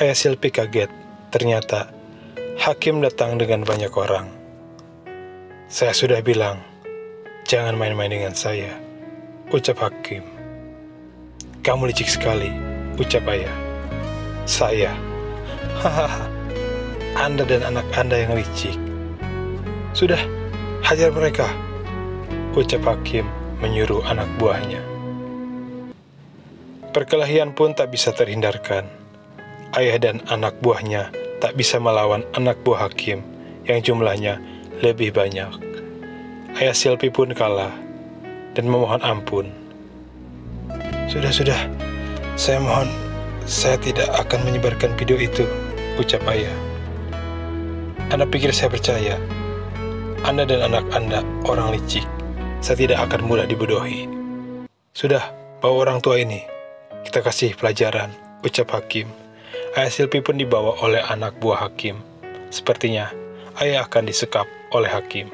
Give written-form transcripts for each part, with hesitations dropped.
Ayah Silpi kaget. Ternyata Hakim datang dengan banyak orang. "Saya sudah bilang, jangan main-main dengan saya," ucap Hakim. "Kamu licik sekali," ucap ayah. "Saya? Hahaha, Anda dan anak Anda yang licik. Sudah, hajar mereka," ucap Hakim menyuruh anak buahnya. Perkelahian pun tak bisa terhindarkan. Ayah dan anak buahnya tak bisa melawan anak buah Hakim yang jumlahnya lebih banyak. Ayah Silpi pun kalah dan memohon ampun. Sudah, saya mohon, saya tidak akan menyebarkan video itu," ucap ayah. "Anda pikir saya percaya? Anda dan anak Anda orang licik. Saya tidak akan mudah dibodohi. Sudah, bawa orang tua ini. Kita kasih pelajaran," ucap Hakim. Ayah Silpi pun dibawa oleh anak buah Hakim. Sepertinya ayah akan disekap oleh Hakim.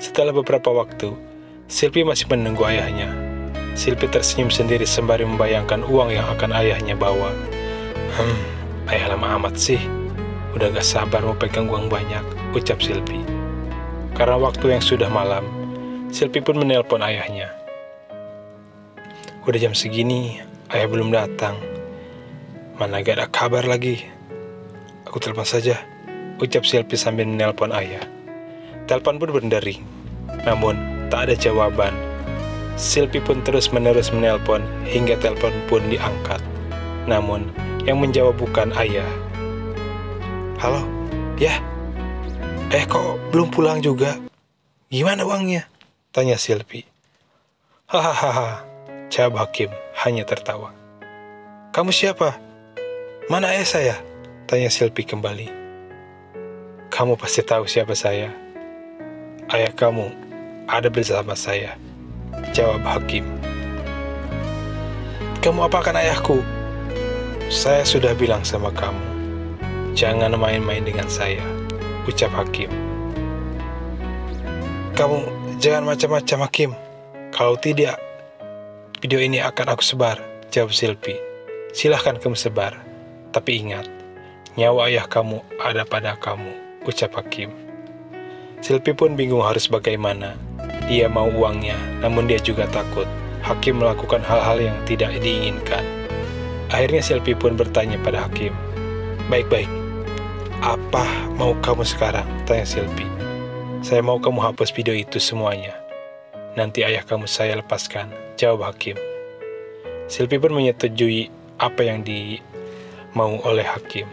Setelah beberapa waktu, Silpi masih menunggu ayahnya. Silpi tersenyum sendiri sembari membayangkan uang yang akan ayahnya bawa. Ayah lama amat sih. Udah gak sabar mau pegang uang banyak," ucap Silpi. Karena waktu yang sudah malam, Silpi pun menelpon ayahnya. "Udah jam segini, ayah belum datang. Mana gak ada kabar lagi. Aku telepon saja," ucap Silpi sambil menelpon ayah. Telepon pun berdering, namun tak ada jawaban. Silpi pun terus-menerus menelpon hingga telepon pun diangkat. Namun yang menjawab bukan ayah. "Halo, ya? Kok belum pulang juga? Gimana uangnya?" tanya Silpi. "Hahaha," jawab Hakim hanya tertawa. "Kamu siapa? Mana ayah saya?" tanya Silpi kembali. "Kamu pasti tahu siapa saya. Ayah kamu ada bersama saya," jawab Hakim. "Kamu apakan ayahku? Saya sudah bilang sama kamu, jangan main-main dengan saya," ucap Hakim. "Kamu jangan macam-macam, Hakim. Kalau tidak, video ini akan aku sebar," jawab Silpi. "Silahkan kamu sebar. Tapi ingat, nyawa ayah kamu ada pada kamu," ucap Hakim. Silpi pun bingung harus bagaimana. Dia mau uangnya, namun dia juga takut Hakim melakukan hal-hal yang tidak diinginkan. Akhirnya Silpi pun bertanya pada Hakim. Baik, apa mau kamu sekarang?" tanya Silpi. "Saya mau kamu hapus video itu semuanya. Nanti ayah kamu saya lepaskan," jawab Hakim. Silpi pun menyetujui apa yang mau oleh Hakim.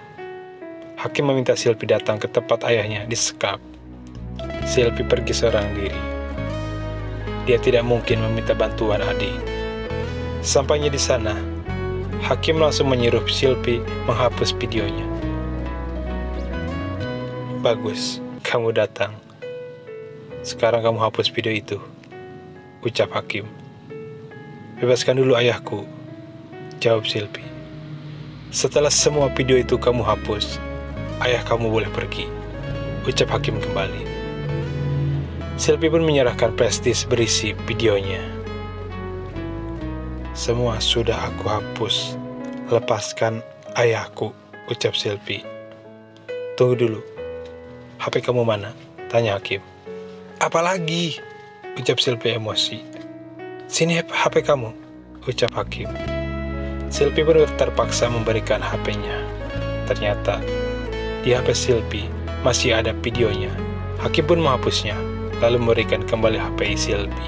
Hakim meminta Silpi datang ke tempat ayahnya disekap. Silpi pergi seorang diri. Dia tidak mungkin meminta bantuan adik. Sampainya di sana, Hakim langsung menyuruh Silpi menghapus videonya. "Bagus, kamu datang. Sekarang kamu hapus video itu," ucap Hakim. "Bebaskan dulu ayahku," jawab Silpi. "Setelah semua video itu kamu hapus, ayah kamu boleh pergi," ucap Hakim kembali. Silpi pun menyerahkan flashdisk berisi videonya. "Semua sudah aku hapus. Lepaskan ayahku," ucap Silpi. "Tunggu dulu. HP kamu mana?" tanya Hakim. "Apalagi?" ucap Silpi emosi. "Sini HP kamu," ucap Hakim. Silpi pun terpaksa memberikan HP-nya. Ternyata di HP Silpi masih ada videonya. Hakim pun menghapusnya, lalu memberikan kembali HP Silpi.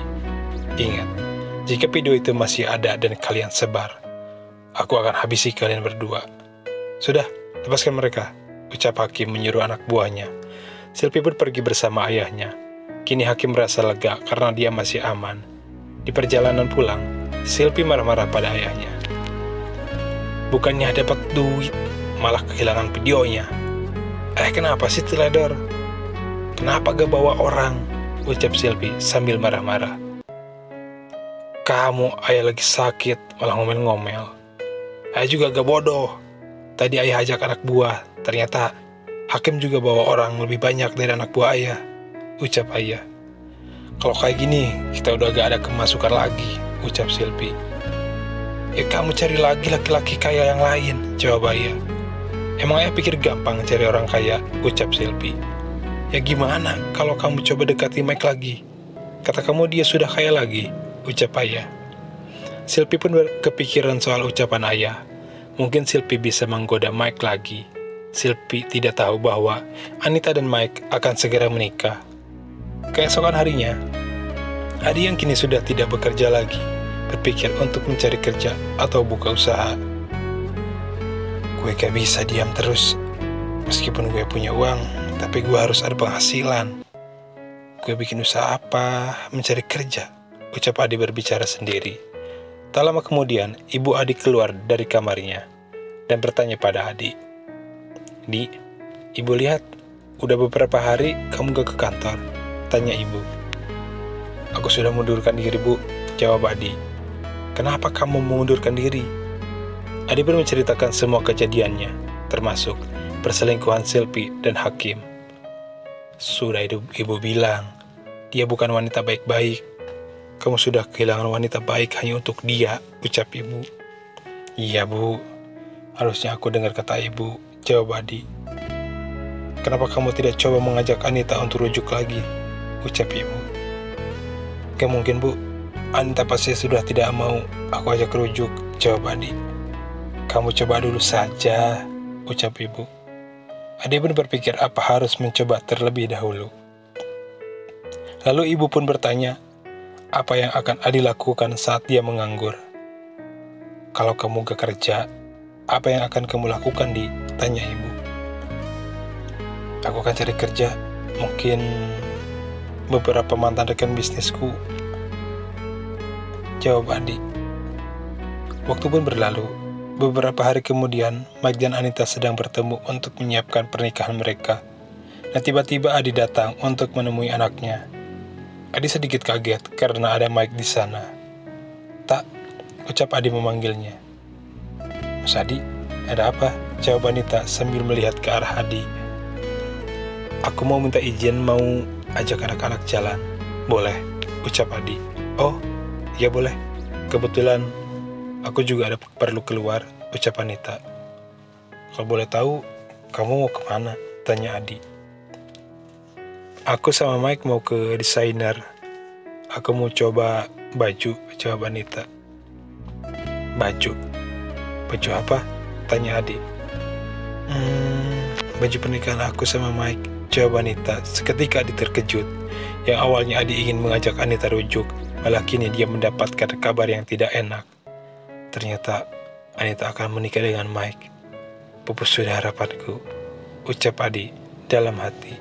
"Ingat, jika video itu masih ada dan kalian sebar, aku akan habisi kalian berdua. Sudah, lepaskan mereka," ucap Hakim menyuruh anak buahnya. Silpi pun pergi bersama ayahnya. Kini Hakim merasa lega karena dia masih aman. Di perjalanan pulang, Silpi marah-marah pada ayahnya. "Bukannya dapat duit, malah kehilangan videonya. Kenapa sih teledor? Kenapa gak bawa orang?" ucap Silpi sambil marah-marah. "Kamu ayah lagi sakit, malah ngomel-ngomel. Ayah juga gak bodoh. Tadi ayah ajak anak buah, ternyata Hakim juga bawa orang lebih banyak dari anak buah ayah," ucap ayah. "Kalau kayak gini, kita udah gak ada kemasukan lagi," ucap Silpi. Ya kamu cari lagi laki-laki kaya yang lain, jawab ayah. Emang ayah pikir gampang cari orang kaya, ucap Silpi. Ya gimana kalau kamu coba dekati Mike lagi? Kata kamu dia sudah kaya lagi, ucap ayah. Silpi pun kepikiran soal ucapan ayah. Mungkin Silpi bisa menggoda Mike lagi. Silpi tidak tahu bahwa Anita dan Mike akan segera menikah. Keesokan harinya, Adi yang kini sudah tidak bekerja lagi, berpikir untuk mencari kerja atau buka usaha. Gue gak bisa diam terus. Meskipun gue punya uang, tapi gue harus ada penghasilan. Gue bikin usaha apa? Mencari kerja, ucap Adi berbicara sendiri. Tak lama kemudian, ibu Adi keluar dari kamarnya dan bertanya pada Adi. Di, ibu lihat, udah beberapa hari kamu gak ke kantor, tanya ibu. Aku sudah mundurkan diri, Bu, jawab Adi. Kenapa kamu mengundurkan diri? Adi pun menceritakan semua kejadiannya, termasuk perselingkuhan Silpi dan Hakim. Sudah ibu bilang, dia bukan wanita baik-baik. Kamu sudah kehilangan wanita baik hanya untuk dia, ucap ibu. Iya, Bu. Harusnya aku dengar kata ibu, jawab Adi. Kenapa kamu tidak coba mengajak Anita untuk rujuk lagi, ucap ibu. Gak mungkin, Bu. Anita pasti sudah tidak mau aku ajak rujuk, jawab Adi. Kamu coba dulu saja, ucap ibu. Adi pun berpikir apa harus mencoba terlebih dahulu. Lalu ibu pun bertanya, apa yang akan Adi lakukan saat dia menganggur? Kalau kamu gak kerja, apa yang akan kamu lakukan, Di? Tanya ibu. Aku akan cari kerja, mungkin beberapa mantan rekan bisnisku, jawab Adi. Waktu pun berlalu. Beberapa hari kemudian, Mike dan Anita sedang bertemu untuk menyiapkan pernikahan mereka. Dan tiba-tiba Adi datang untuk menemui anaknya. Adi sedikit kaget karena ada Mike di sana. Tak, ucap Adi memanggilnya. Mas Adi, ada apa? Jawab Anita sambil melihat ke arah Adi. Aku mau minta izin mau ajak anak-anak jalan. Boleh, ucap Adi. Oh, iya boleh. Kebetulan aku juga ada perlu keluar, ucap Anita. Kalau boleh tahu, kamu mau kemana? Tanya Adi. Aku sama Mike mau ke desainer. Aku mau coba baju, jawab Anita. Baju? Baju apa? Tanya Adi. Baju pernikahan aku sama Mike, jawab Anita. Seketika Adi terkejut. Yang awalnya Adi ingin mengajak Anita rujuk, malah kini dia mendapatkan kabar yang tidak enak. Ternyata Anita akan menikah dengan Mike. Pupus sudah harapanku, ucap Adi dalam hati.